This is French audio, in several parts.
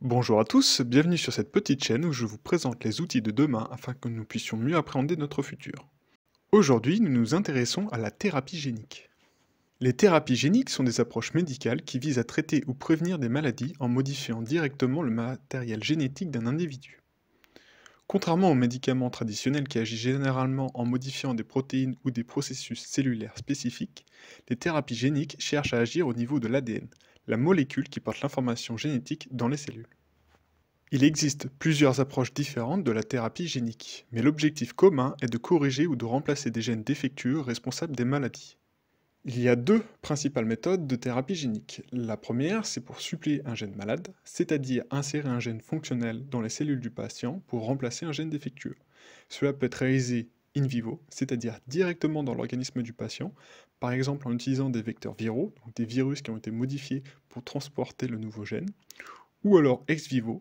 Bonjour à tous, bienvenue sur cette petite chaîne où je vous présente les outils de demain afin que nous puissions mieux appréhender notre futur. Aujourd'hui, nous nous intéressons à la thérapie génique. Les thérapies géniques sont des approches médicales qui visent à traiter ou prévenir des maladies en modifiant directement le matériel génétique d'un individu. Contrairement aux médicaments traditionnels qui agissent généralement en modifiant des protéines ou des processus cellulaires spécifiques, les thérapies géniques cherchent à agir au niveau de l'ADN, la molécule qui porte l'information génétique dans les cellules. Il existe plusieurs approches différentes de la thérapie génique, mais l'objectif commun est de corriger ou de remplacer des gènes défectueux responsables des maladies. Il y a deux principales méthodes de thérapie génique. La première, c'est pour suppléer un gène malade, c'est-à-dire insérer un gène fonctionnel dans les cellules du patient pour remplacer un gène défectueux. Cela peut être réalisé in vivo, c'est-à-dire directement dans l'organisme du patient, par exemple en utilisant des vecteurs viraux, donc des virus qui ont été modifiés pour transporter le nouveau gène, ou alors ex vivo,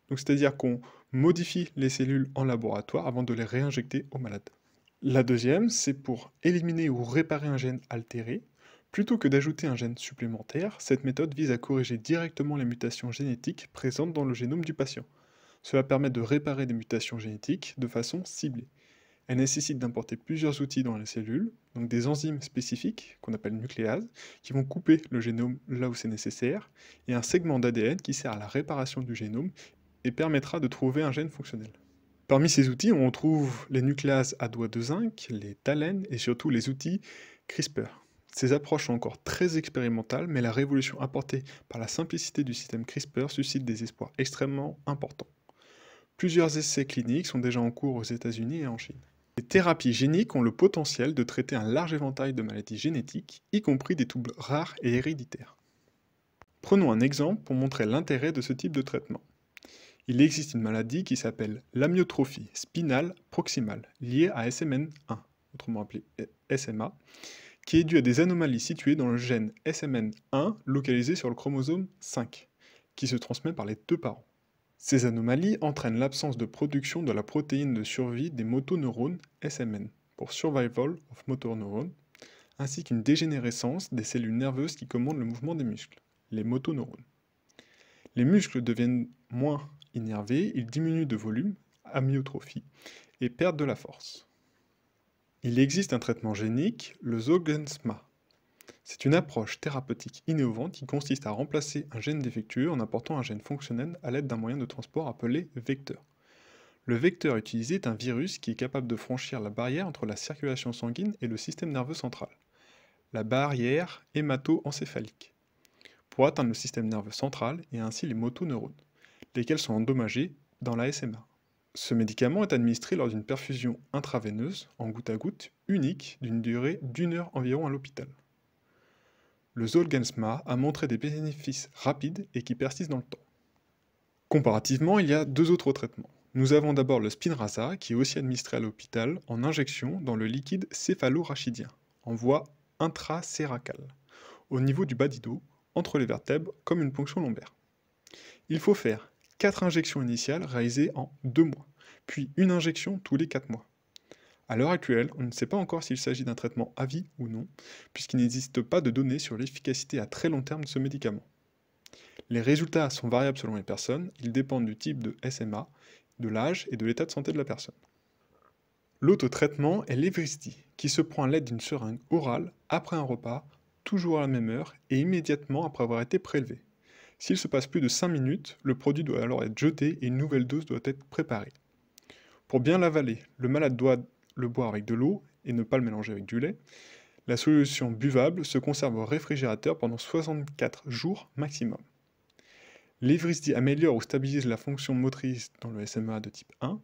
donc c'est-à-dire qu'on modifie les cellules en laboratoire avant de les réinjecter aux malades. La deuxième, c'est pour éliminer ou réparer un gène altéré. Plutôt que d'ajouter un gène supplémentaire, cette méthode vise à corriger directement les mutations génétiques présentes dans le génome du patient. Cela permet de réparer des mutations génétiques de façon ciblée. Elle nécessite d'importer plusieurs outils dans les cellules, donc des enzymes spécifiques, qu'on appelle nucléases, qui vont couper le génome là où c'est nécessaire, et un segment d'ADN qui sert à la réparation du génome et permettra de trouver un gène fonctionnel. Parmi ces outils, on trouve les nucléases à doigts de zinc, les TALEN et surtout les outils CRISPR. Ces approches sont encore très expérimentales, mais la révolution apportée par la simplicité du système CRISPR suscite des espoirs extrêmement importants. Plusieurs essais cliniques sont déjà en cours aux États-Unis et en Chine. Les thérapies géniques ont le potentiel de traiter un large éventail de maladies génétiques, y compris des troubles rares et héréditaires. Prenons un exemple pour montrer l'intérêt de ce type de traitement. Il existe une maladie qui s'appelle l'amyotrophie spinale proximale, liée à SMN1, autrement appelée SMA, qui est due à des anomalies situées dans le gène SMN1 localisé sur le chromosome 5, qui se transmet par les deux parents. Ces anomalies entraînent l'absence de production de la protéine de survie des motoneurones SMN, pour Survival of Motor Neuron, ainsi qu'une dégénérescence des cellules nerveuses qui commandent le mouvement des muscles, les motoneurones. Les muscles deviennent moins innervés, ils diminuent de volume, amyotrophie, et perdent de la force. Il existe un traitement génique, le Zolgensma. C'est une approche thérapeutique innovante qui consiste à remplacer un gène défectueux en apportant un gène fonctionnel à l'aide d'un moyen de transport appelé vecteur. Le vecteur utilisé est un virus qui est capable de franchir la barrière entre la circulation sanguine et le système nerveux central, la barrière hémato-encéphalique, pour atteindre le système nerveux central et ainsi les motoneurones, lesquels sont endommagés dans la SMA. Ce médicament est administré lors d'une perfusion intraveineuse, en goutte à goutte, unique, d'une durée d'1 heure environ à l'hôpital. Le Zolgensma a montré des bénéfices rapides et qui persistent dans le temps. Comparativement, il y a deux autres traitements. Nous avons d'abord le Spinraza, qui est aussi administré à l'hôpital en injection dans le liquide céphalorachidien, en voie intracéracale, au niveau du bas du dos, entre les vertèbres, comme une ponction lombaire. Il faut faire 4 injections initiales réalisées en 2 mois, puis une injection tous les 4 mois. À l'heure actuelle, on ne sait pas encore s'il s'agit d'un traitement à vie ou non, puisqu'il n'existe pas de données sur l'efficacité à très long terme de ce médicament. Les résultats sont variables selon les personnes, ils dépendent du type de SMA, de l'âge et de l'état de santé de la personne. L'autre traitement est l'Evrysdi, qui se prend à l'aide d'une seringue orale après un repas, toujours à la même heure et immédiatement après avoir été prélevé. S'il se passe plus de 5 minutes, le produit doit alors être jeté et une nouvelle dose doit être préparée. Pour bien l'avaler, le malade doit le boire avec de l'eau et ne pas le mélanger avec du lait. La solution buvable se conserve au réfrigérateur pendant 64 jours maximum. L'Evrysdi améliore ou stabilise la fonction motrice dans le SMA de type 1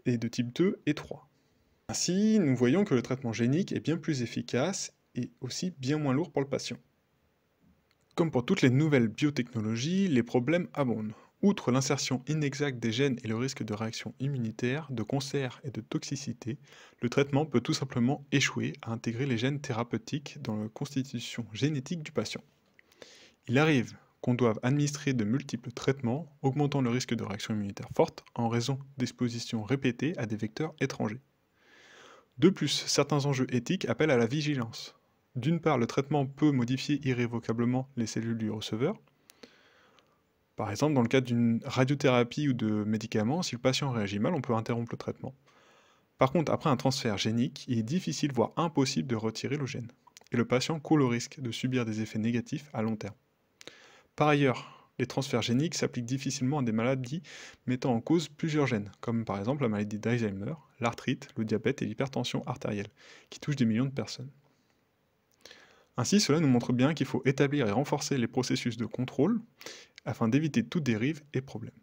et de type 2 et 3. Ainsi, nous voyons que le traitement génique est bien plus efficace et aussi bien moins lourd pour le patient. Comme pour toutes les nouvelles biotechnologies, les problèmes abondent. Outre l'insertion inexacte des gènes et le risque de réaction immunitaire, de cancer et de toxicité, le traitement peut tout simplement échouer à intégrer les gènes thérapeutiques dans la constitution génétique du patient. Il arrive qu'on doive administrer de multiples traitements, augmentant le risque de réaction immunitaire forte en raison d'expositions répétées à des vecteurs étrangers. De plus, certains enjeux éthiques appellent à la vigilance. D'une part, le traitement peut modifier irrévocablement les cellules du receveur, Par exemple, dans le cadre d'une radiothérapie ou de médicaments, si le patient réagit mal, on peut interrompre le traitement. Par contre, après un transfert génique, il est difficile, voire impossible de retirer le gène. Et le patient court le risque de subir des effets négatifs à long terme. Par ailleurs, les transferts géniques s'appliquent difficilement à des maladies mettant en cause plusieurs gènes, comme par exemple la maladie d'Alzheimer, l'arthrite, le diabète et l'hypertension artérielle, qui touchent des millions de personnes. Ainsi, cela nous montre bien qu'il faut établir et renforcer les processus de contrôle afin d'éviter toute dérive et problème.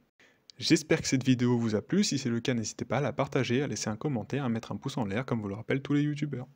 J'espère que cette vidéo vous a plu, si c'est le cas n'hésitez pas à la partager, à laisser un commentaire, à mettre un pouce en l'air comme vous le rappellent tous les youtubeurs.